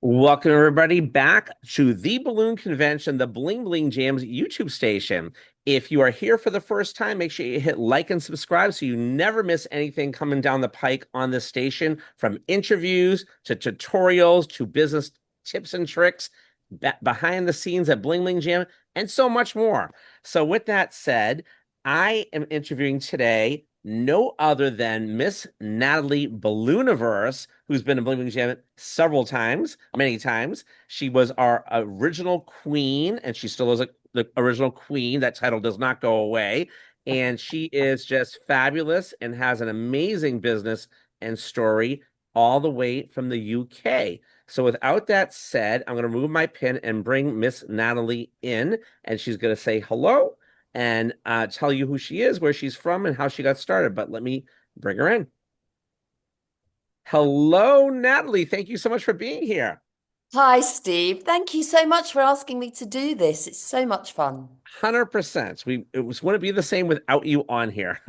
Welcome, everybody, back to the Balloon Convention, the Bling Bling Jams YouTube station. If you are here for the first time, make sure you hit like and subscribe so you never miss anything coming down the pike on this station, from interviews to tutorials to business tips and tricks, behind the scenes at Bling Bling Jam, and so much more. So, with that said, I am interviewing today no other than Miss Natalie Ballooniverse, who's been in Bling Bling Jam several times, many times. She was our original queen, and she still is the original queen. That title does not go away. And she is just fabulous and has an amazing business and story all the way from the UK. So, without that said, I'm going to remove my pin and bring Miss Natalie in, and she's going to say hello and tell you who she is, where she's from, and how she got started. But let me bring her in. Hello, Natalie. Thank you so much for being here. Hi, Steve. Thank you so much for asking me to do this. It's so much fun. 100%. Wouldn't be the same without you on here.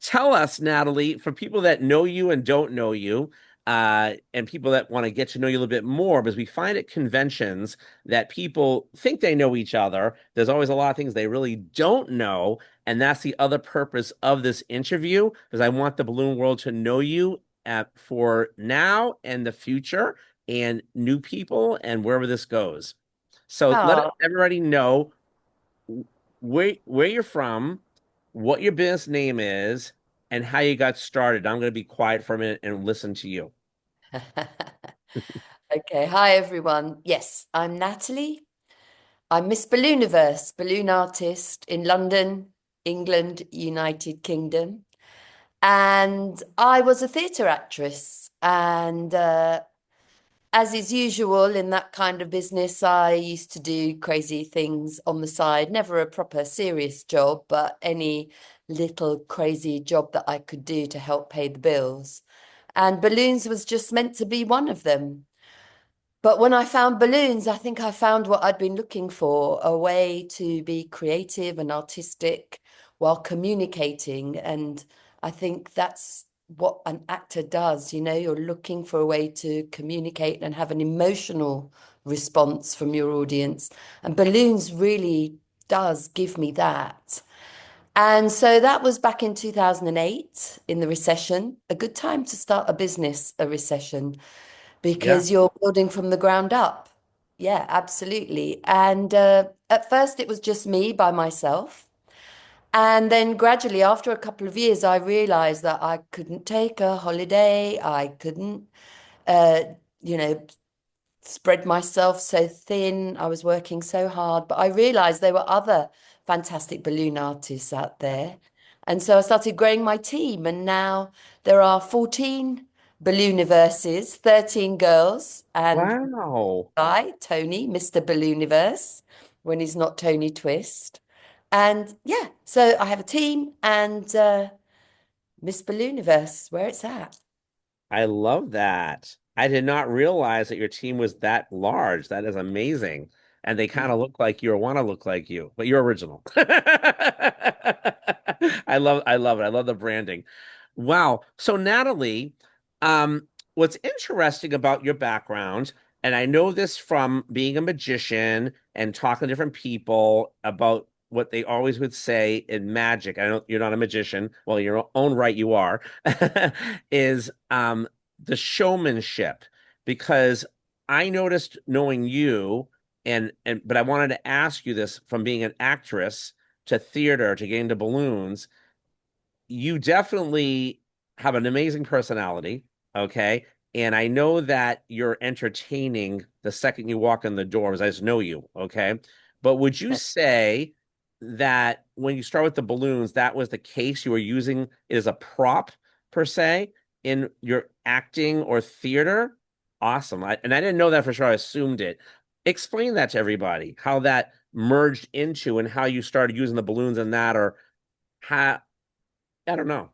Tell us, Natalie, for people that know you and don't know you, and people that want to get to know you a little bit more, because we find at conventions that people think they know each other. There's always a lot of things they really don't know, and that's the other purpose of this interview, because I want the balloon world to know you for now and the future, and new people, and wherever this goes. So let Oh, everybody know where you're from, what your business name is, and how you got started. I'm going to be quiet for a minute and listen to you. okay. Hi, everyone. Yes, I'm Natalie. I'm Miss Ballooniverse, balloon artist in London, England, United Kingdom. And I was a theatre actress. And as is usual in that kind of business, I used to do crazy things on the side. Never a proper serious job, but any little crazy job that I could do to help pay the bills. And balloons was just meant to be one of them. But when I found balloons, I think I found what I'd been looking for, a way to be creative and artistic while communicating. And I think that's what an actor does. You're looking for a way to communicate and have an emotional response from your audience. And balloons really does give me that. And so that was back in 2008 in the recession, a good time to start a business, a recession Yeah. because you're building from the ground up. Yeah, absolutely. And at first, it was just me by myself. And then gradually, after a couple of years, I realized that I couldn't take a holiday. I couldn't, uh, you know, spread myself so thin. I was working so hard, but I realized there were other fantastic balloon artists out there. And so I started growing my team, and now there are 14 Ballooniverses, 13 girls, and Wow. guy, Tony, Mr. Ballooniverse, when he's not Tony Twist. And yeah, so I have a team and Miss Ballooniverse, where it's at. I love that. I did not realize that your team was that large. That is amazing. And they kind of look like you or want to look like you, but you're original. I love it. I love the branding. Wow. So Natalie, what's interesting about your background, and I know this from being a magician and talking to different people about what they always would say in magic. I know you're not a magician. Well, in your own right, you are, is the showmanship. Because I noticed knowing you, and but I wanted to ask you this, from being an actress to theater to getting to balloons, you definitely have an amazing personality, okay? And I know that you're entertaining the second you walk in the door, because I just know you, okay? But would you say that when you start with the balloons, that was the case? You were using it as a prop, per se, in your acting or theater? Awesome. And I didn't know that for sure. I assumed it. Explain that to everybody, how that merged into and how you started using the balloons in that, or how, I don't know.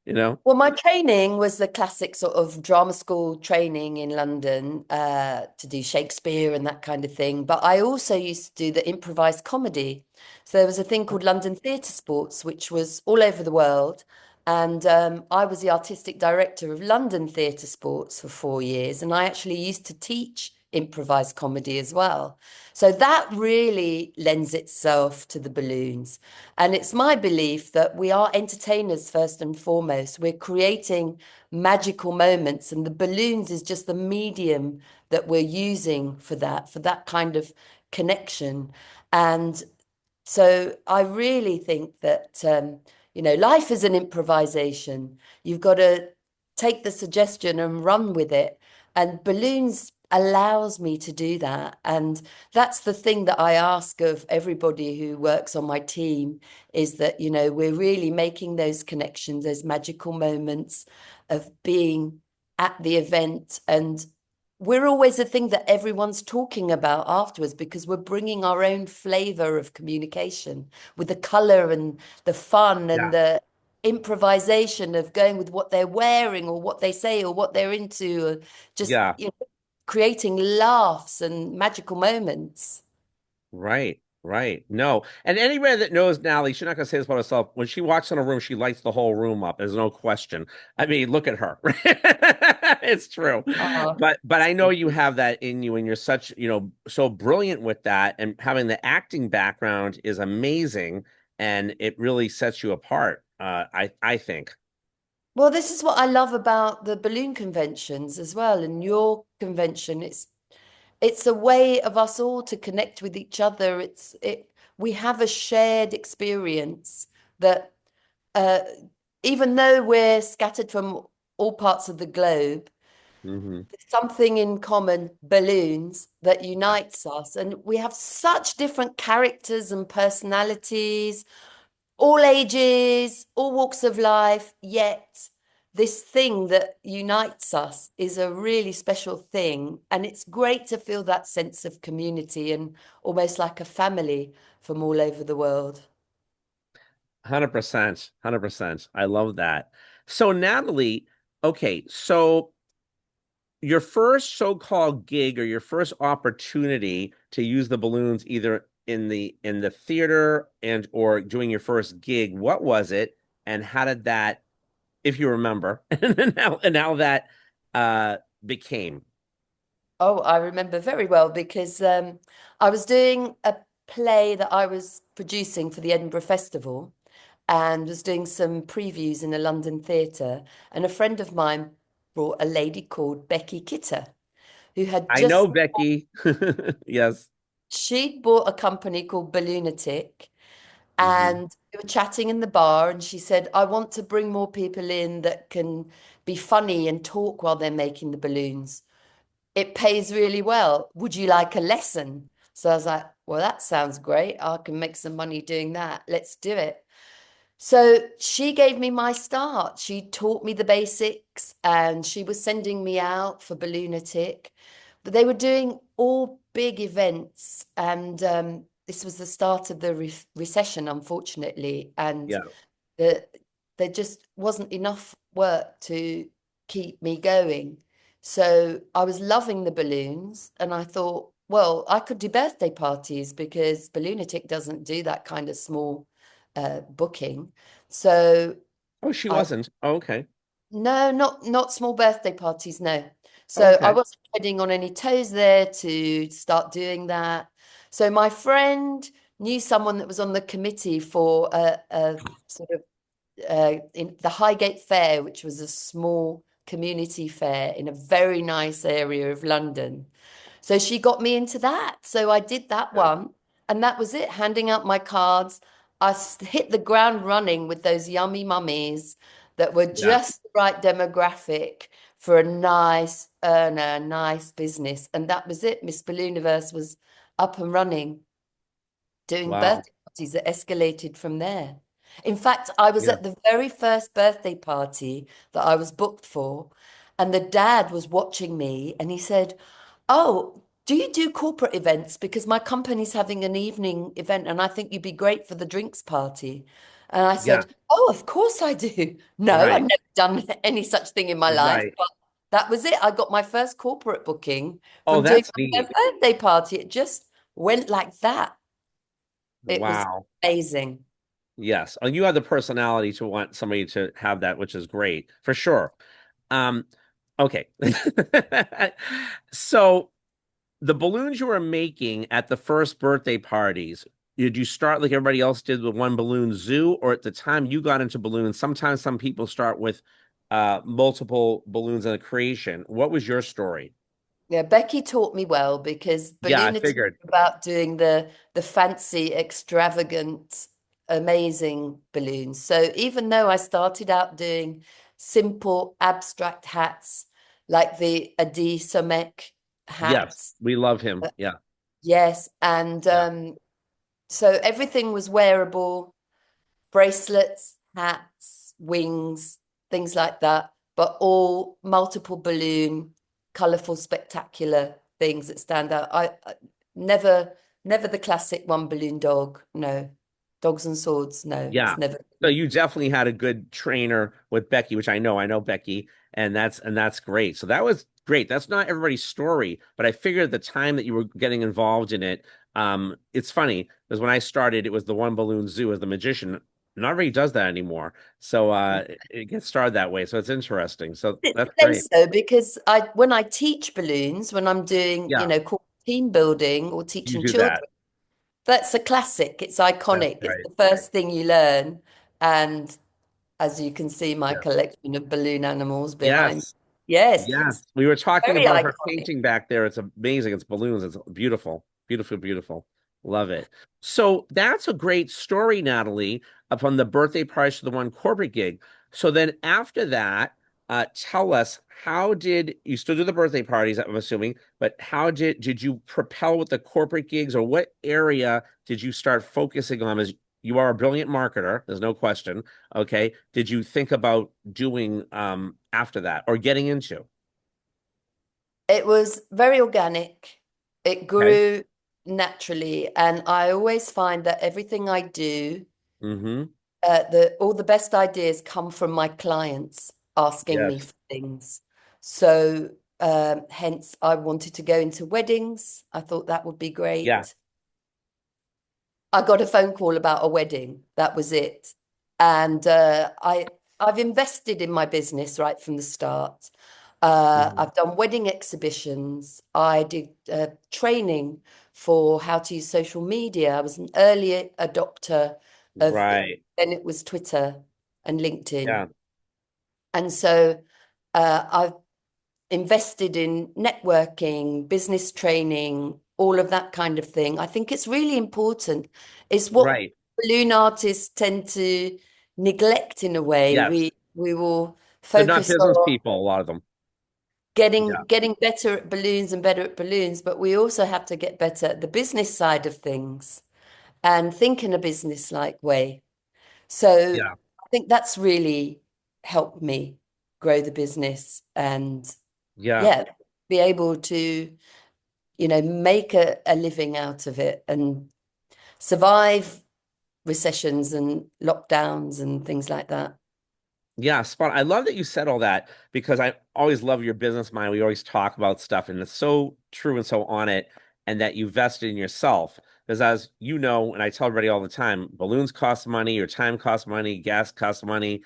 You know? Well, my training was the classic sort of drama school training in London to do Shakespeare and that kind of thing. But I also used to do the improvised comedy. So there was a thing called London Theatre Sports, which was all over the world. And I was the artistic director of London Theatre Sports for 4 years, and I actually used to teach improvised comedy as well. So that really lends itself to the balloons. And it's my belief that we are entertainers first and foremost. We're creating magical moments, and the balloons is just the medium that we're using for that kind of connection. And so I really think that, life is an improvisation. You've got to take the suggestion and run with it. And balloons allows me to do that. And that's the thing that I ask of everybody who works on my team is that, we're really making those connections, those magical moments of being at the event. And we're always the thing that everyone's talking about afterwards because we're bringing our own flavor of communication with the color and the fun and Yeah. the improvisation of going with what they're wearing or what they say or what they're into, or just Yeah. creating laughs and magical moments. Right, right. No. And anybody that knows Natalie, she's not gonna say this about herself. When she walks in a room, she lights the whole room up. There's no question. I mean, look at her. It's true. Oh, But I know you have that in you, and you're such, so brilliant with that. And having the acting background is amazing, and it really sets you apart. I think. well, this is what I love about the balloon conventions as well. And your convention, it's a way of us all to connect with each other. We have a shared experience that uh, even though we're scattered from all parts of the globe, Hmm. there's something in common, balloons, that unites us. And we have such different characters and personalities, all ages, all walks of life, yet this thing that unites us is a really special thing. And it's great to feel that sense of community and almost like a family from all over the world. 100%. 100%. I love that. So Natalie, okay, so your first so-called gig or your first opportunity to use the balloons either in the theater and or doing your first gig, what was it and how did that, if you remember, and how that uh became? Oh, I remember very well because I was doing a play that I was producing for the Edinburgh Festival and was doing some previews in a London theatre. And a friend of mine brought a lady called Becky Kitter, who had I know just, Becky. Yes. she'd bought a company called Balloonatic. Hmm. And we were chatting in the bar, and she said, I want to bring more people in that can be funny and talk while they're making the balloons. It pays really well. Would you like a lesson? So I was like, well, that sounds great. I can make some money doing that. Let's do it. So she gave me my start. She taught me the basics and she was sending me out for Balloonatic. But they were doing all big events. And this was the start of the recession, unfortunately. And Yeah. the, there just wasn't enough work to keep me going. So I was loving the balloons and I thought, well, I could do birthday parties because Balloonatic doesn't do that kind of small booking. So Oh, she I wasn't. Oh, okay. no, not small birthday parties, no. Oh, So I okay. wasn't treading on any toes there to start doing that. So my friend knew someone that was on the committee for a sort of in the Highgate Fair, which was a small community fair in a very nice area of London. So she got me into that. So I did that Yeah. one, and that was it, handing out my cards. Hit the ground running with those yummy mummies that were Yeah. just the right demographic for a nice earner, nice business. And that was it. Miss Ballooniverse was up and running, doing Wow. birthday parties that escalated from there. In fact, I was Yeah. at the very first birthday party that I was booked for, and the dad was watching me and he said, oh, do you do corporate events? Because my company's having an evening event and I think you'd be great for the drinks party. And I Yeah. said, oh, of course I do. No, I've Right. never done any such thing in my life, Right. but that was it. I got my first corporate booking Oh, from doing that's my neat. birthday party. It just went like that. It was Wow. amazing. Yes. And you have the personality to want somebody to have that, which is great for sure. Um, okay. So the balloons you were making at the first birthday parties, did you start like everybody else did with one balloon zoo, or at the time you got into balloons, sometimes some people start with multiple balloons in a creation. What was your story? Yeah, Becky taught me well because Yeah, I Balloonity is figured. about doing the fancy, extravagant, amazing balloons. So even though I started out doing simple, abstract hats like the Adi Somek Yes, hats, we love him. uh, Yeah, yes, and yeah, so everything was wearable, bracelets, hats, wings, things like that, but all multiple balloon, colorful, spectacular things that stand out. I never, never the classic one balloon dog. No, dogs and swords. No, it's yeah. never. So you definitely had a good trainer with Becky, which I know. I know Becky, and that's great. So that was great. That's not everybody's story, but I figured at the time that you were getting involved in it, it's funny because when I started, it was the one balloon zoo as the magician. Not everybody does that anymore. So it gets started that way. So it's interesting. So It's that's a great. place though, because I when I teach balloons, when I'm doing, Yeah, team building or you teaching do that. children, that's a classic. It's That's iconic. It's right. the first thing you learn. And as you can see, my Yeah. collection of balloon animals behind. Yes. Yes, Yes, it's we were talking very about her iconic. painting back there. It's amazing. It's balloons. It's beautiful, beautiful, beautiful. Love it. So that's a great story, Natalie, upon the birthday party to the one corporate gig. So then after that, tell us how did you still do the birthday parties, I'm assuming, but how did you propel with the corporate gigs, or what area did you start focusing on? As you are a brilliant marketer, there's no question. Okay. Did you think about doing after that or getting into? It was very organic. It Okay. grew naturally. And I always find that everything I do, Mm-hmm. the all the best ideas come from my clients asking me Yes. for things. So hence I wanted to go into weddings. I thought that would be Yeah. great. I got a phone call about a wedding. That was it. And I've invested in my business right from the start. Mhm. I've done wedding exhibitions. I did training for how to use social media. I was an early adopter of Right. then it was Twitter and LinkedIn. Yeah. And so I've invested in networking, business training, all of that kind of thing. I think it's really important. It's what Right. balloon artists tend to neglect in a way. Yes. We will They're not focus business on people, a lot of them. Yeah. getting better at balloons and better at balloons, but we also have to get better at the business side of things and think in a business-like way. So Yeah. I think that's really helped me grow the business and Yeah. yeah, be able to, make a living out of it and survive recessions and lockdowns and things like that. Yeah, spot. I love that you said all that because I always love your business mind. We always talk about stuff, and it's so true and so on it, and that you vested in yourself. Because as you know, and I tell everybody all the time, balloons cost money, your time costs money, gas costs money.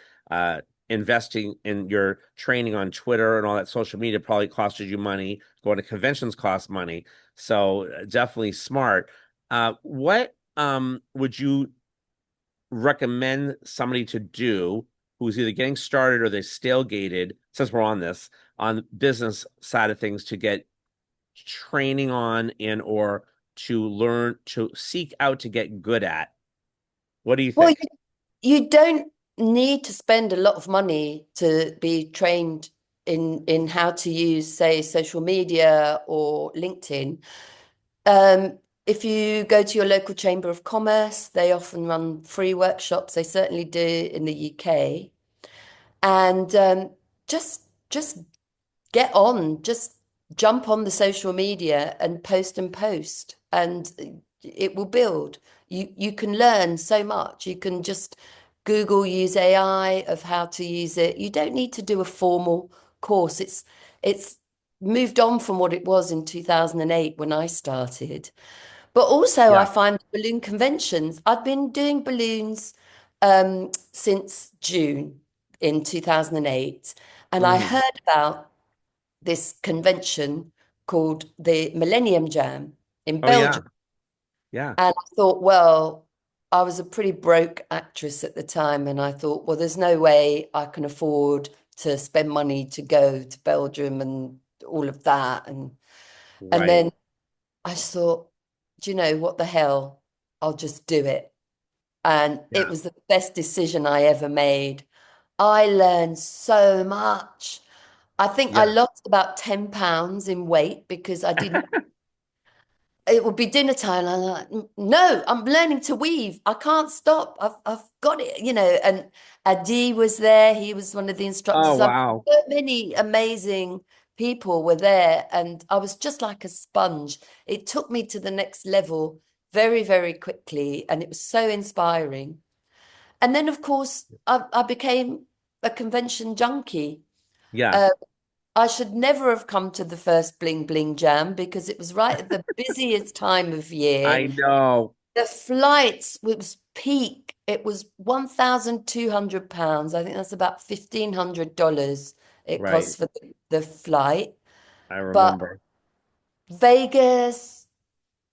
Investing in your training on Twitter and all that social media probably costed you money. Going to conventions costs money. So definitely smart. What would you recommend somebody to do who's either getting started or they're stale gated, since we're on this, on business side of things, to get training on and or to learn to seek out to get good at? What do you Well, think? you don't need to spend a lot of money to be trained in how to use, say, social media or LinkedIn. Um, if you go to your local Chamber of Commerce, they often run free workshops. They certainly do in the UK. And just get on, just jump on the social media and post, and it will build. You can learn so much. You can just Google, use AI of how to use it. You don't need to do a formal course. It's moved on from what it was in 2008 when I started. But also, I Yeah. find balloon conventions. I've been doing balloons since June in 2008. And I Hmm. heard about this convention called the Millennium Jam in Oh yeah. Belgium. Yeah. And I thought, well, I was a pretty broke actress at the time. And I thought, well, there's no way I can afford to spend money to go to Belgium and all of that. And Right. then I just thought, do you know what the hell? I'll just do it. And it Yeah. was the best decision I ever made. I learned so much. I think I Yeah. lost about 10 pounds in weight because I didn't. It would be dinner time, and I'm like, no, I'm learning to weave. I can't stop. I've got it, And Adi was there. He was one of the Oh instructors. wow. So many amazing people were there, and I was just like a sponge. It took me to the next level very, very quickly, and it was so inspiring. And then, of course, I became a convention junkie. Yeah. Uh, I should never have come to the first Bling Bling Jam because it was right at the busiest time of year. I know. The flights was peak. It was £1,200. I think that's about $1,500 it Right. costs for the flight. I But remember. Vegas,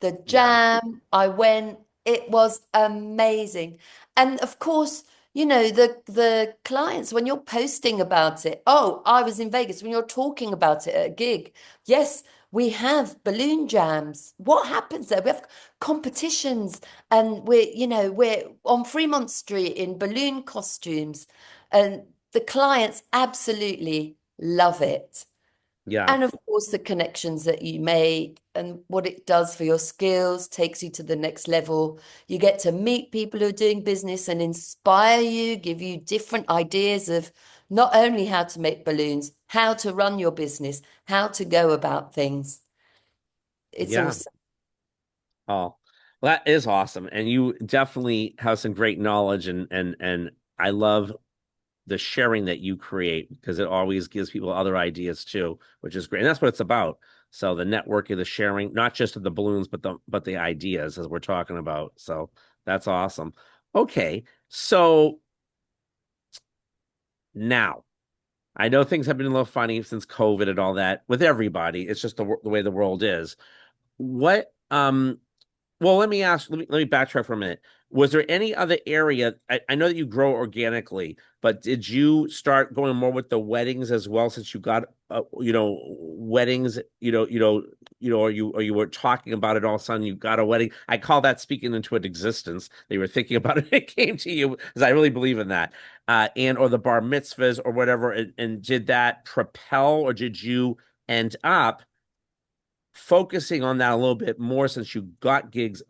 the Yeah. jam, I went. It was amazing. And of course, the clients, when you're posting about it, oh, I was in Vegas, when you're talking about it at a gig, yes, we have balloon jams. What happens there? We have competitions, and we're on Fremont Street in balloon costumes, and the clients absolutely love it. Yeah. And of course, the connections that you make and what it does for your skills takes you to the next level. You get to meet people who are doing business and inspire you, give you different ideas of not only how to make balloons, how to run your business, how to go about things. It's Yeah. awesome. Oh, well, that is awesome. And you definitely have some great knowledge and I love the sharing that you create because it always gives people other ideas too, which is great. And that's what it's about. So the networking, the sharing, not just of the balloons, but the ideas as we're talking about. So that's awesome. Okay. So now I know things have been a little funny since COVID and all that with everybody. It's just the way the world is. What Well, let me ask, let me backtrack for a minute. Was there any other area? I know that you grow organically, but did you start going more with the weddings as well since you got weddings, or you were talking about it all of a sudden you got a wedding. I call that speaking into an existence. They were thinking about it, it came to you because I really believe in that. And or the bar mitzvahs or whatever, and did that propel or did you end up focusing on that a little bit more since you got gigs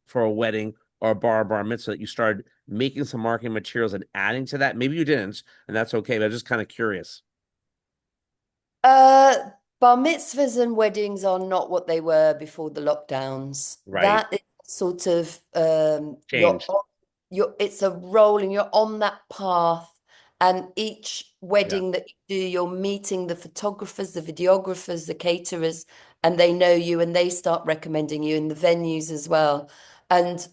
for a wedding or a bar mitzvah that you started making some marketing materials and adding to that? Maybe you didn't, and that's okay, but I'm just kind of curious. Uh, Bar mitzvahs and weddings are not what they were before the lockdowns. Right. That is sort of Changed. it's a role and you're on that path. And each Yeah. wedding that you do, you're meeting the photographers, the videographers, the caterers, and they know you and they start recommending you in the venues as well. And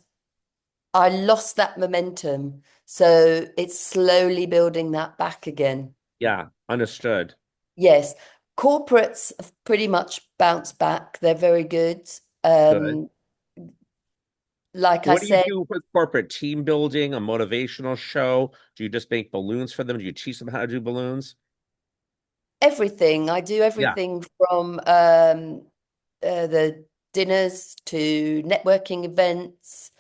I lost that momentum. So it's slowly building that back again. Yeah. Understood. Yes, corporates have pretty much bounced back. They're very good. Good. Um, like I What do you said, do with corporate team building, a motivational show? Do you just make balloons for them? Do you teach them how to do balloons? everything. I do Yeah. everything from the dinners to networking events,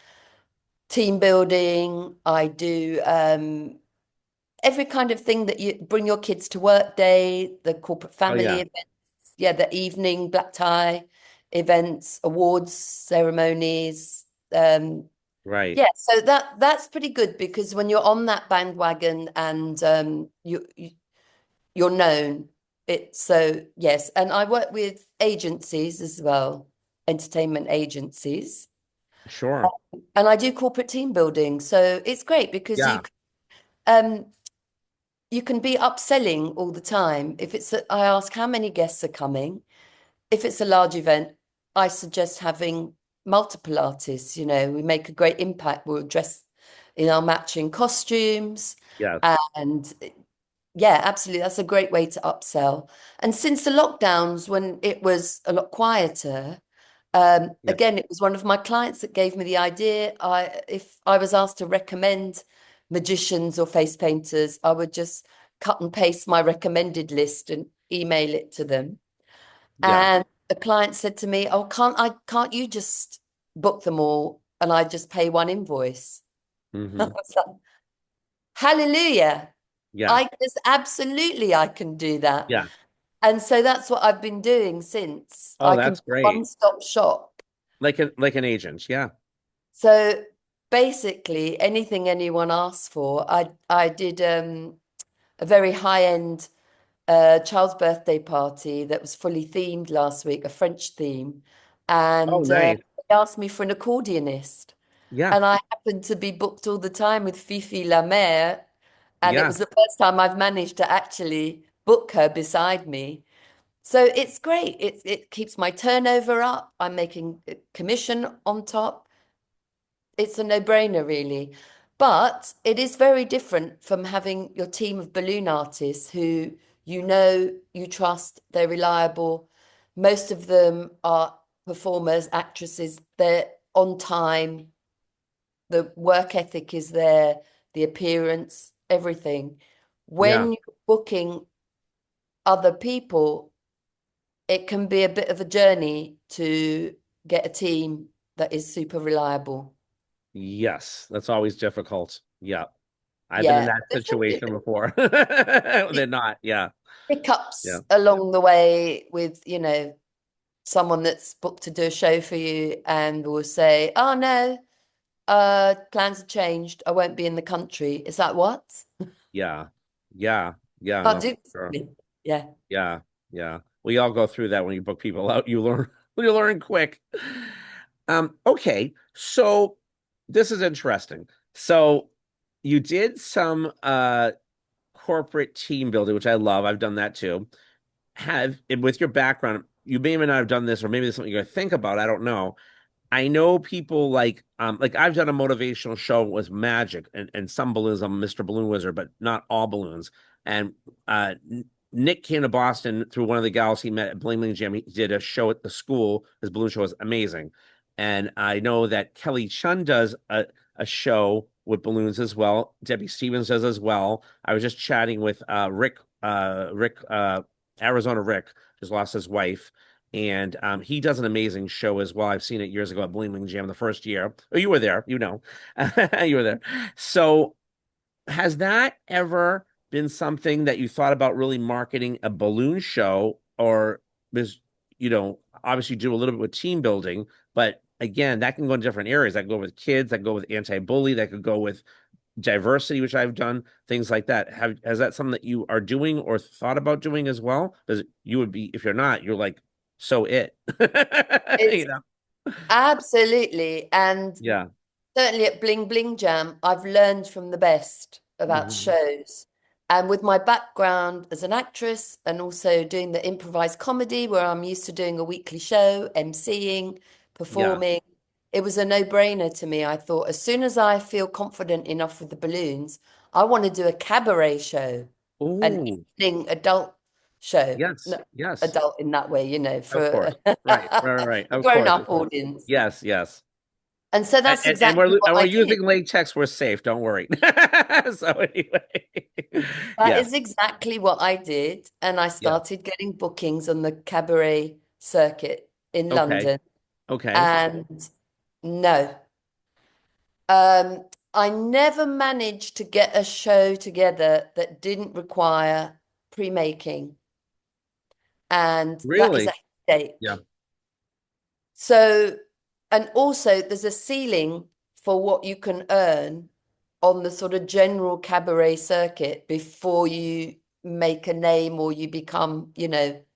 team building. I do every kind of thing that you bring your kids to work day, the corporate Oh family yeah. events, yeah, the evening black tie events, awards ceremonies. Right. Yeah, so that's pretty good because when you're on that bandwagon and you're known, it's so yes. And I work with agencies as well, entertainment agencies, Sure. and I do corporate team building. So it's great because Yeah. um you can be upselling all the time. If I ask how many guests are coming. If it's a large event, I suggest having multiple artists. We make a great impact. We'll dress in our matching costumes. Yes. And yeah, absolutely. That's a great way to upsell. And since the lockdowns, when it was a lot quieter, Yeah. again, it was one of my clients that gave me the idea. If I was asked to recommend magicians or face painters, I would just cut and paste my recommended list and email it to them. Yeah. And a client said to me, "Oh, can't you just book them all and I just pay one invoice?" I Hmm. was like, hallelujah. Yeah. I just absolutely I can do that. Yeah. And so that's what I've been doing since. Oh, I can that's be great. one-stop shop. Like an agent. Yeah. So basically anything anyone asks for, I did a very high-end child's birthday party that was fully themed last week, a French theme. Oh, And nice. they asked me for an accordionist. Yeah. And I happened to be booked all the time with Fifi La Mer. And it Yeah. was the first time I've managed to actually book her beside me. So it's great. It keeps my turnover up. I'm making a commission on top. It's a no-brainer, really. But it is very different from having your team of balloon artists who you know, you trust, they're reliable. Most of them are performers, actresses, they're on time, the work ethic is there, the appearance, everything. Yeah. When you're booking other people, it can be a bit of a journey to get a team that is super reliable. Yes. That's always difficult. Yeah. I've been in Yeah, that there's some situation before. They're not. Yeah. Yeah. hiccups along the way with, someone that's booked to do a show for you and will say, "Oh no, plans have changed. I won't be in the country." Is that what? Yeah. Yeah. Yeah. Can't No, for do this sure. with me. Yeah. Yeah. Yeah. We all go through that when you book people out. You learn, you learn quick. Okay. So this is interesting. So you did some corporate team building, which I love. I've done that too. Have with your background, you may or may not have done this, or maybe there's something you're gonna think about. I don't know. I know people like I've done a motivational show with magic and some balloons. I'm Mr. Balloon Wizard, but not all balloons. And Nick came to Boston through one of the gals he met at Bling Jam. He did a show at the school. His balloon show was amazing. And I know that Kelly Chun does a show with balloons as well. Debbie Stevens does as well. I was just chatting with Rick, Arizona Rick, just lost his wife, and he does an amazing show as well. I've seen it years ago at Bling Jam the first year. Oh, you were there, you know, you were there. So, has that ever been something that you thought about really marketing a balloon show, or was obviously you do a little bit with team building, but again, that can go in different areas. That can go with kids, that can go with anti-bully, that could go with diversity, which I've done, things like that. Has that something that you are doing or thought about doing as well? Because you would be, if you're not, you're like, so it, It's you know? absolutely. And Yeah. certainly at Bling Bling Jam, I've learned from the best about Hmm. shows. And with my background as an actress and also doing the improvised comedy, where I'm used to doing a weekly show, emceeing, Yeah. performing, it was a no-brainer to me. I thought, as soon as I feel confident enough with the balloons, I want to do a cabaret show, an Oh, evening adult show. yes. No, Yes. adult in that way, Of for course. Right. Right. Right. a Of course. grown-up Of course. audience. Yes. Yes. And so And, that's and, and exactly what we're I did. using latex. We're safe. Don't worry. So anyway, That yes. is exactly what I did. And I Yeah. started getting bookings on the cabaret circuit in Okay. London. Okay. And no, um, I never managed to get a show together that didn't require pre-making. And that is a Really? Yeah. headache. So, and also there's a ceiling for what you can earn on the sort of general cabaret circuit before you make a name or you become,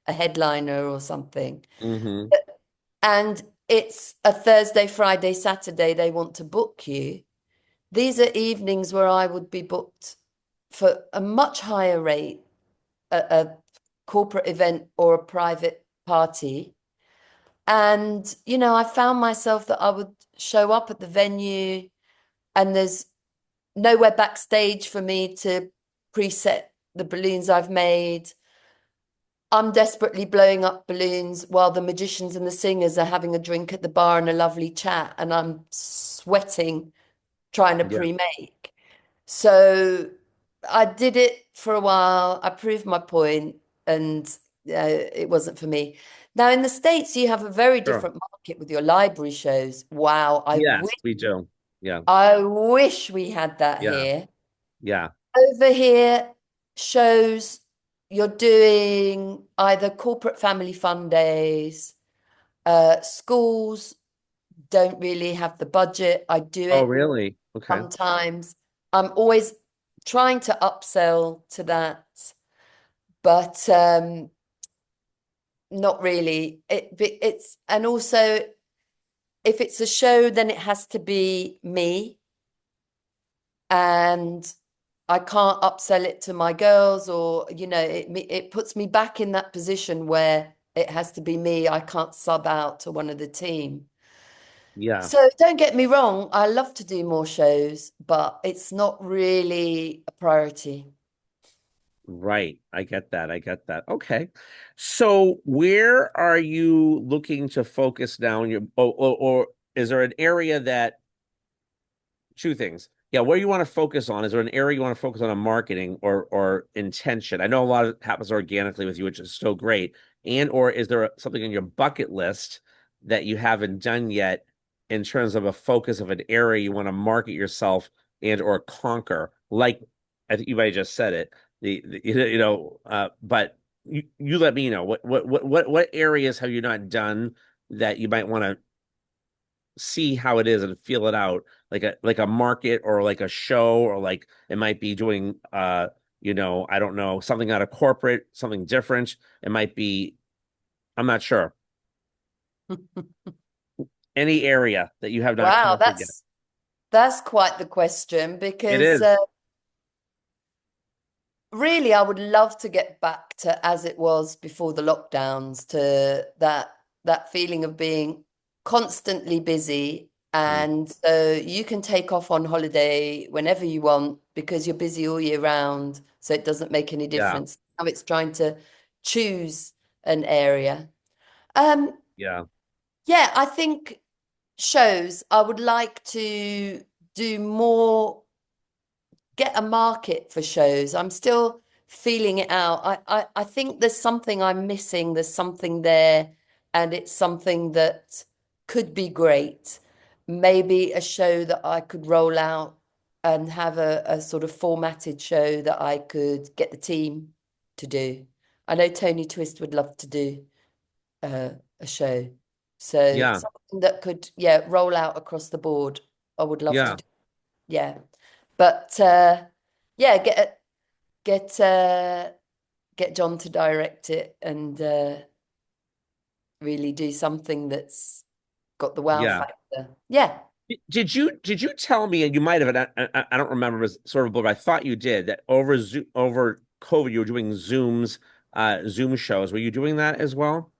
a headliner or something. Hmm. And it's a Thursday, Friday, Saturday, they want to book you. These are evenings where I would be booked for a much higher rate at a corporate event or a private party. And, I found myself that I would show up at the venue and there's nowhere backstage for me to preset the balloons I've made. I'm desperately blowing up balloons while the magicians and the singers are having a drink at the bar and a lovely chat, and I'm sweating trying to Yeah, pre-make. So I did it for a while. I proved my point, and it wasn't for me. Now in the States, you have a very sure. different market with your library shows. Wow, Yes, we do. Yeah, I wish we had that yeah, here. yeah. Over here, shows you're doing either corporate family fun days, schools don't really have the budget. I do Oh, it really? Okay. sometimes. I'm always trying to upsell to that, but not really. It's and also if it's a show, then it has to be me, and I can't upsell it to my girls, or it puts me back in that position where it has to be me. I can't sub out to one of the team. Yeah, So don't get me wrong, I love to do more shows, but it's not really a priority. right. I get that. I get that. Okay. So where are you looking to focus now in your, or is there an area that two things. Yeah, where you want to focus on? Is there an area you want to focus on marketing or intention? I know a lot of it happens organically with you, which is so great. And or is there something on your bucket list that you haven't done yet in terms of a focus of an area you want to market yourself and or conquer? Like I think you might have just said it. But you let me know what areas have you not done that you might want to see how it is and feel it out like a market or like a show or like it might be doing I don't know, something out of corporate, something different. It might be, I'm not sure. Any area that you have not Wow, conquered yet. that's quite the question It because is. really I would love to get back to as it was before the lockdowns, to that feeling of being constantly busy, Mm. and so you can take off on holiday whenever you want because you're busy all year round, so it doesn't make any Yeah, difference. Now it's trying to choose an area. Um, yeah, yeah, I think shows I would like to do more, get a market for shows. I'm still feeling it out. I think there's something I'm missing. There's something there, and it's something that could be great. Maybe a show that I could roll out and have a sort of formatted show that I could get the team to do. I know Tony Twist would love to do a show. So yeah, something that could, yeah, roll out across the board. I would love to yeah, do. Yeah. But yeah, get get John to direct it, and really do something that's got the wow yeah. factor. Yeah. Did you tell me, and you might have, and I don't remember, it was sort of, but I thought you did that over Zoom, over COVID, you were doing Zoom shows. Were you doing that as well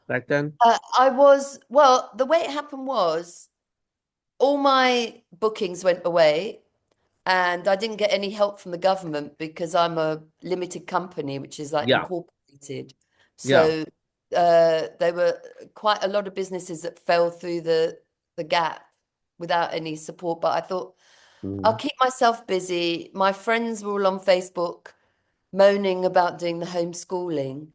back then? I was, well, the way it happened was all my bookings went away, and I didn't get any help from the government because I'm a limited company, which is like Yeah, incorporated. yeah. So there were quite a lot of businesses that fell through the gap without any support. But I thought I'll Mhm. keep myself busy. My friends were all on Facebook moaning about doing the homeschooling.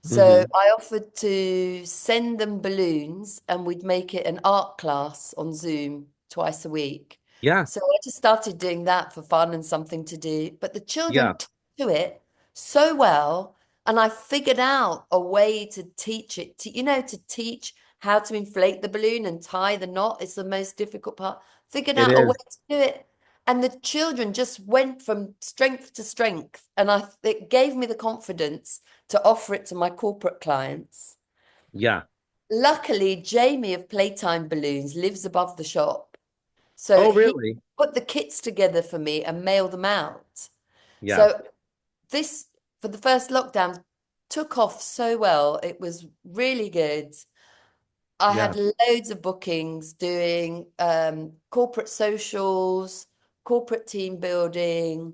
So Hmm. I offered to send them balloons and we'd make it an art class on Zoom twice a week. Yeah, So I just started doing that for fun and something to do. But the yeah, children took to it so well. And I figured out a way to teach it, to teach how to inflate the balloon and tie the knot. It's the most difficult part. Figured it out a way is. to do it. And the children just went from strength to strength. And it gave me the confidence to offer it to my corporate clients. Yeah. Luckily, Jamie of Playtime Balloons lives above the shop. So Oh, he really? put the kits together for me and mailed them out. Yeah, So this, for the first lockdown, took off so well. It was really good. I yeah, had loads of bookings doing corporate socials, corporate team building,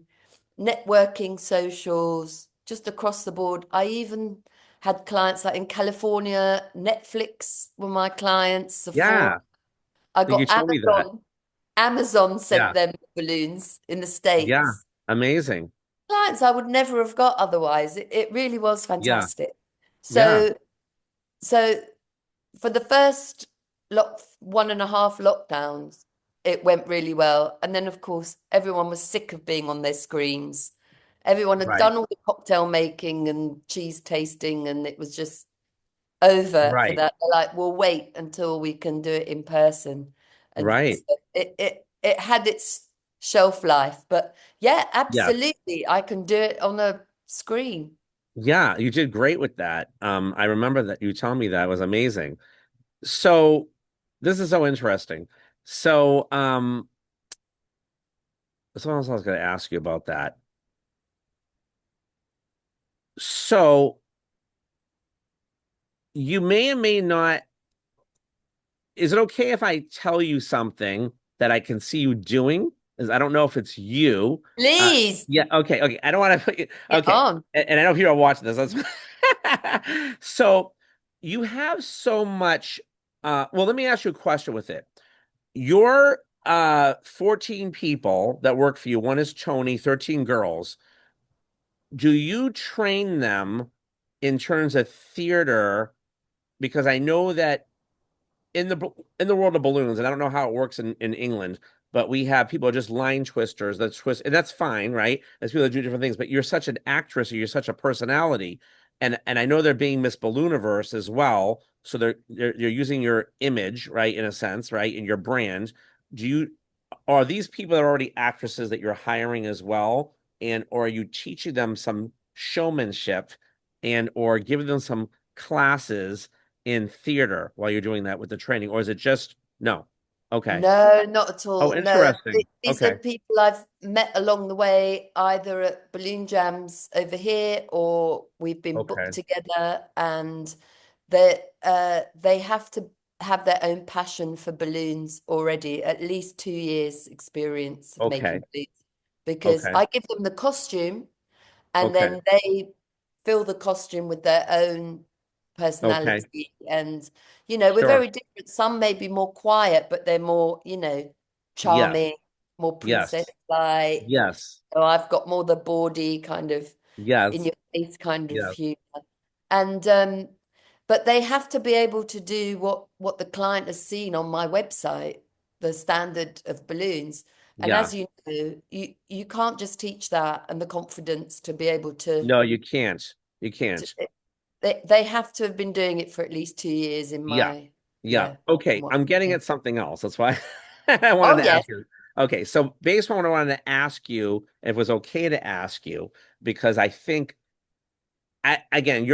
networking, socials, just across the board. I even had clients like in California, Netflix were my clients, Sephora. Yeah. I I think you got told me that. Amazon. Amazon sent Yeah. them balloons in the Yeah. States. Amazing. Clients I would never have got otherwise. It really was Yeah. fantastic. Yeah. So for the first 1.5 lockdowns, it went really well. And then, of course, everyone was sick of being on their screens. Everyone had Right. done all the cocktail making and cheese tasting, and it was just over for Right. that. They're like, we'll wait until we can do it in person. And Right. so it had its shelf life. But yeah, Yeah. absolutely. I can do it on a screen. Yeah. You did great with that. I remember that you telling me that. It was amazing. So this is so interesting. So, something else I was going to ask you about that. So you may or may not, is it okay if I tell you something that I can see you doing? Is I don't know if it's you. Uh, Please yeah, okay, okay. I don't want to put you, get okay. on. And I know people are watching this. So you have so much, well, let me ask you a question with it. Your 14 people that work for you, one is Tony, 13 girls. Do you train them in terms of theater? Because I know that in the world of balloons, and I don't know how it works in England, but we have people just line twisters that twist, and that's fine, right? There's people that do different things, but you're such an actress or you're such a personality, and I know they're being Miss Ballooniverse as well, so they're using your image, right, in a sense, right, in your brand. Do you are these people that are already actresses that you're hiring as well, and or are you teaching them some showmanship, and or giving them some classes in theater while you're doing that with the training, or is it just no? Okay. No, not at Oh, all. No, interesting. these are Okay. people I've met along the way, either at balloon jams over here or we've been booked Okay. together, and they have to have their own passion for balloons already, at least 2 years experience of Okay. making balloons, because Okay. I give them the costume and Okay. then they fill the costume with their own Okay. personality. And we're Sure. very different. Some may be more quiet, but they're more Yes. charming, more princess Yes. like. Yes. So I've got more the bawdy kind of in Yes. your face kind of Yes. humor. And but they have to be able to do what the client has seen on my website, the standard of balloons. And Yeah. as you know, you can't just teach that and the confidence to be able to, No, you can't. You to can't. they have to have been doing it for at least 2 years in Yeah. my, Yeah. yeah, from Okay. what I'm I've getting seen. at something else. That's why I wanted Oh to yes. ask you. Okay. So based on what I wanted to ask you, if it was okay to ask you, because I think again,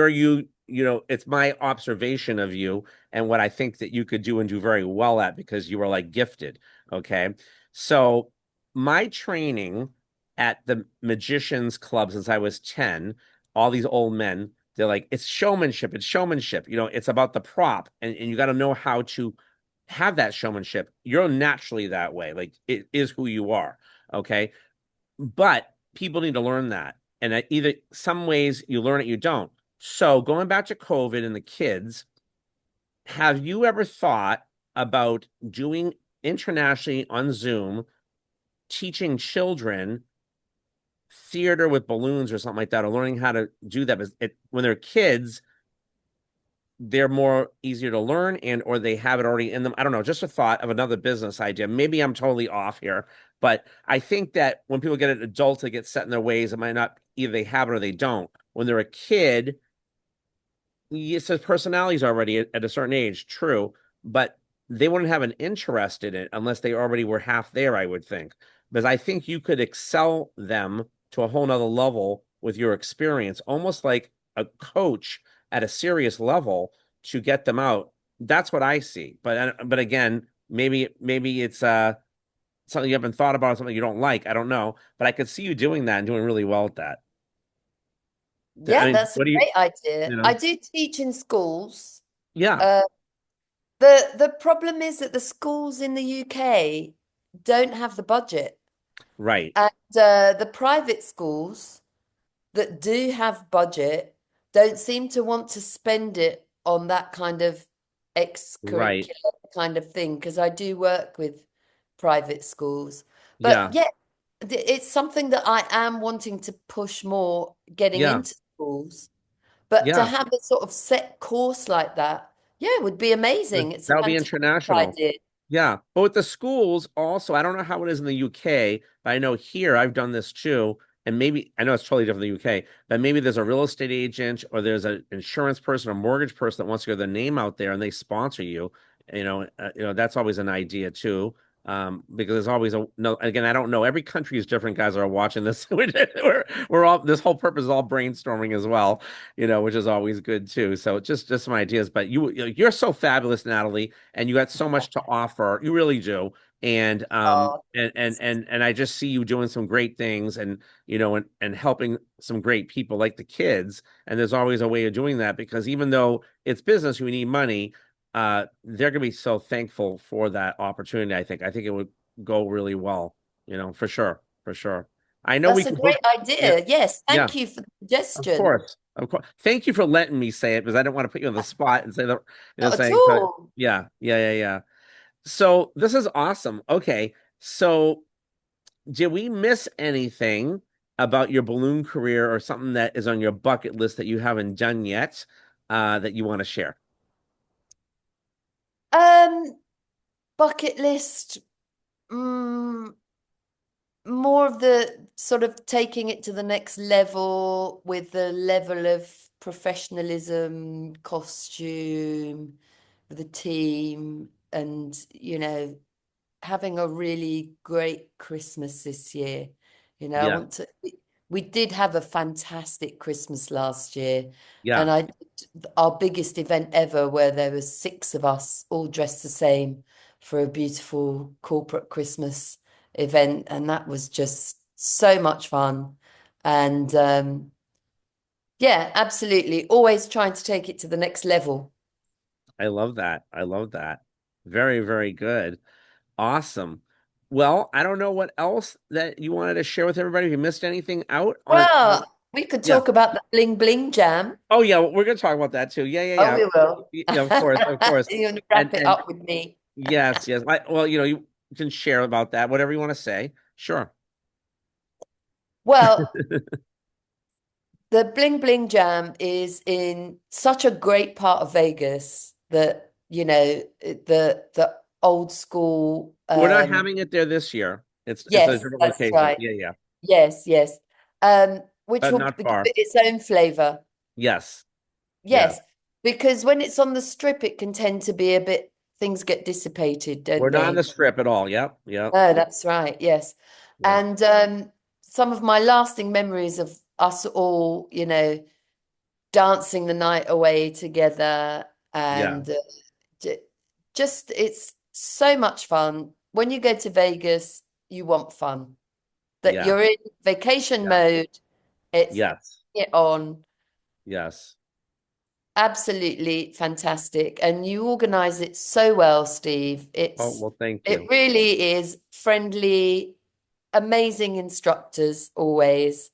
it's my observation of you and what I think that you could do and do very well at because you are like gifted. Okay. So my training at the Magicians Club since I was 10, all these old men, they're like, it's showmanship, it's showmanship. It's about the prop, and you got to know how to have that showmanship. You're naturally that way. Like it is who you are. Okay. But people need to learn that. And either some ways you learn it, you don't. So going back to COVID and the kids, have you ever thought about doing internationally on Zoom, teaching children theater with balloons or something like that, or learning how to do that? Because when they're kids, they're more easier to learn and or they have it already in them. I don't know, just a thought of another business idea. Maybe I'm totally off here, but I think that when people get an adult to get set in their ways, it might not either they have it or they don't. When they're a kid, yes, his personality's already at a certain age, true, but they wouldn't have an interest in it unless they already were half there, I would think. Because I think you could excel them to a whole nother level with your experience, almost like a coach at a serious level to get them out. That's what I see. But again, maybe it's something you haven't thought about, something you don't like. I don't know. But I could see you doing that and doing really well at that. I Yeah, mean, that's a what do you, great idea. you I know? do teach in schools. Yeah. Uh, the problem is that the schools in the UK don't have the budget. Right. And the private schools that do have budget don't seem to want to spend it on that kind of Right. extracurricular kind of thing, because I do work with private schools. But Yeah. yeah, it's something that I am wanting to push more getting Yeah. into schools. But to Yeah. have a sort of set course like that, yeah, would be amazing. It's a That'll be fantastic international. idea. Yeah. But with the schools also, I don't know how it is in the UK, but I know here I've done this too. And maybe I know it's totally different in the UK, but maybe there's a real estate agent or there's an insurance person or mortgage person that wants to get their name out there and they sponsor you. That's always an idea too. Because there's always a no. Again, I don't know. Every country is different. Guys that are watching this. We're all this whole purpose is all brainstorming as well. Which is always good too. So just some ideas. But you're so fabulous, Natalie, and you got so much to offer. You really do. And Oh, I just see you doing some great things and helping some great people like the kids. And there's always a way of doing that because even though it's business, we need money. They're gonna be so thankful for that opportunity. I think it would go really well. For sure, for sure. I know we that's a can great book. Yeah, idea. Yes, yeah. thank you for the Of suggestion. course. Of course. Thank you for letting me say it because I don't want to put you on the spot and say the Not at saying but all. yeah, yeah, yeah, yeah. So this is awesome. Okay. So did we miss anything about your balloon career or something that is on your bucket list that you haven't done yet that you want to share? Um, Bucket list. Mm, More of the sort of taking it to the next level with the level of professionalism, costume, with the team, and having a really great Christmas this year. I Yeah. want to. We did have a fantastic Christmas last year, Yeah. and I did our biggest event ever, where there was six of us all dressed the same for a beautiful corporate Christmas event, and that was just so much fun. And yeah, absolutely, always trying to take it to the next level. I love that. I love that. Very, very good. Awesome. Well, I don't know what else that you wanted to share with everybody. If you missed anything out on Well, we could yeah. talk about the Bling Bling Jam. Oh yeah, we're gonna talk about that too. Yeah, yeah, Oh, yeah. we will. Yeah, of course, of course. You're going to And wrap it and up with me. yes, yes. Well, you can share about that, whatever you want to say. Sure. Well, the Bling Bling Jam is in such a great part of Vegas that, the old school, We're not having it there this year. It's a yes, different that's location. right. Yeah, yeah. Yes, yes. Which But will not give far. it its own flavor. Yes. Yeah. Yes, because when it's on the strip, it can tend to be a bit, things get dissipated, We're don't not on they? the strip at all. Yep. Yep. Oh, that's right. Yes. Yep. And some of my lasting memories of us all, dancing the night away together, Yeah. and j just it's so much fun. When you go to Vegas, you want fun. That Yeah. you're in vacation Yeah. mode, it's Yes. it on. Yes. Absolutely fantastic. And you organize it so well, Steve. Oh, well, thank It you. really is friendly, amazing instructors always.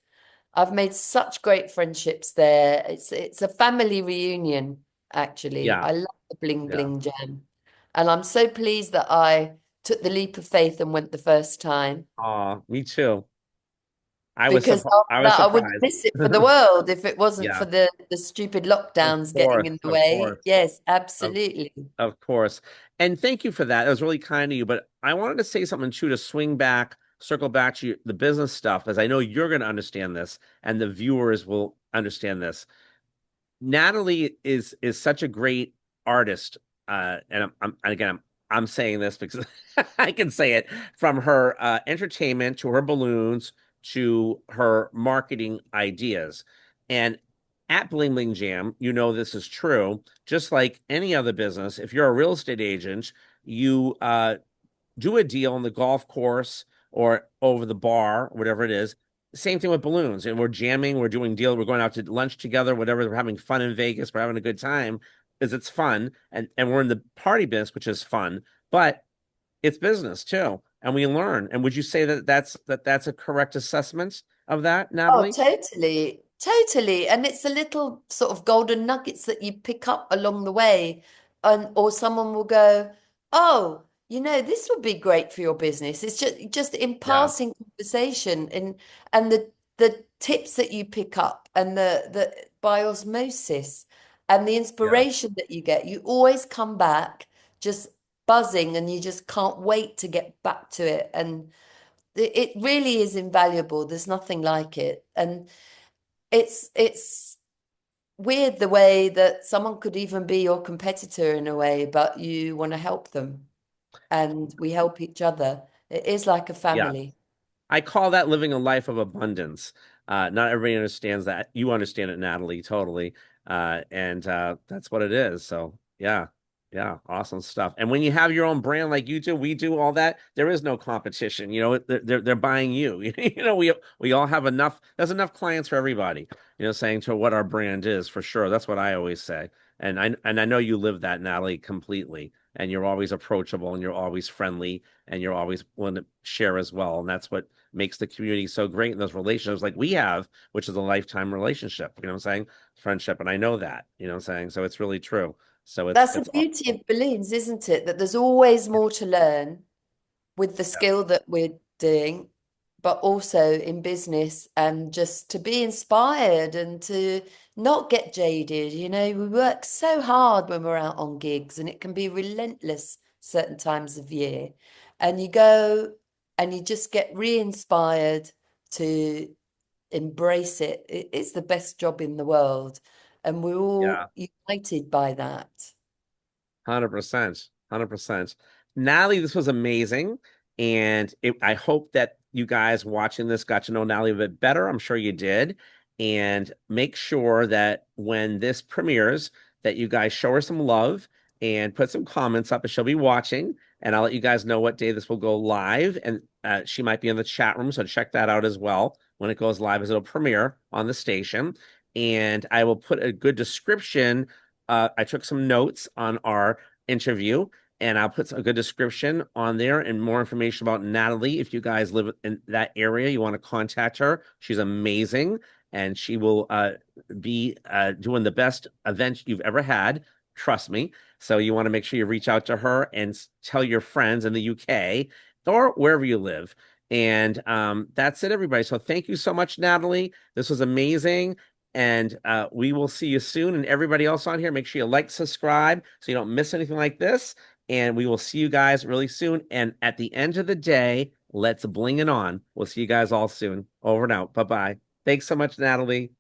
I've made such great friendships there. It's a family reunion, actually. Yeah. I love the Bling Yeah. Bling Jam. And I'm so pleased that I took the leap of faith and went the first time, Me too. I was because surprised. after I was that I wouldn't surprised. miss it for the world if it wasn't Yeah. for the stupid lockdowns getting Course. in the Of way. course. Yes, Of absolutely. Of course. And thank you for that. That was really kind of you. But I wanted to say something too to swing back, circle back to the business stuff, as I know you're going to understand this and the viewers will understand this. Natalie is such a great artist. And and again, I'm saying this because I can say it from her entertainment to her balloons to her marketing ideas. And at Bling Bling Jam, this is true. Just like any other business, if you're a real estate agent, you do a deal on the golf course or over the bar, whatever it is. Same thing with balloons. And we're jamming, we're doing deal, we're going out to lunch together, whatever. We're having fun in Vegas, we're having a good time. Is it's fun, and we're in the party business, which is fun, but it's business too. and we learn. And would you say that that's a correct assessment of that, Oh, Natalie? totally, totally. And it's a little sort of golden nuggets that you pick up along the way. And or someone will go, "Oh, this would be great for your business." It's just in Yeah, passing conversation and the tips that you pick up and the by osmosis and the yeah, inspiration that you get, you always come back just buzzing and you just can't wait to get back to it. And it really is invaluable. There's nothing like it. And it's weird the way that someone could even be your competitor in a way, but you want to help them and we help each other. It is like a yeah. family. I call that living a life of abundance. Not everybody understands that. You understand it, Natalie, totally. And that's what it is. So yeah, yeah, awesome stuff. And when you have your own brand like you do, we do all that, there is no competition. They're buying you. We all have enough. There's enough clients for everybody. Saying to what our brand is for sure. That's what I always say. And I know you live that, Natalie, completely. And you're always approachable and you're always friendly and you're always willing to share as well. And that's what makes the community so great in those relationships like we have, which is a lifetime relationship, what I'm saying? Friendship. And I know that, what I'm saying? So it's really true. So it's That's the it's beauty of balloons, isn't it? That there's always more to learn with the yeah, skill that we're doing, but also in business and just to be inspired and to not get jaded. We work so hard when we're out on gigs and it can be relentless certain times of year. And you go and you just get re-inspired to embrace it. It's the best job in the world. And we're yeah. all united by that. 100%. 100%. Natalie, this was amazing. And I hope that you guys watching this got to know Natalie a bit better. I'm sure you did. And make sure that when this premieres, that you guys show her some love and put some comments up, and she'll be watching. And I'll let you guys know what day this will go live. And she might be in the chat room, so check that out as well when it goes live, as it'll premiere on the station. And I will put a good description. I took some notes on our interview, and I'll put a good description on there and more information about Natalie. If you guys live in that area, you want to contact her. She's amazing, and she will be doing the best event you've ever had. Trust me. So you want to make sure you reach out to her and tell your friends in the UK or wherever you live. And that's it, everybody. So thank you so much, Natalie. This was amazing. And we will see you soon. And everybody else on here, make sure you like, subscribe so you don't miss anything like this. And we will see you guys really soon. And at the end of the day, let's bling it on. We'll see you guys all soon. Over and out. Bye bye. Thanks so much, Natalie.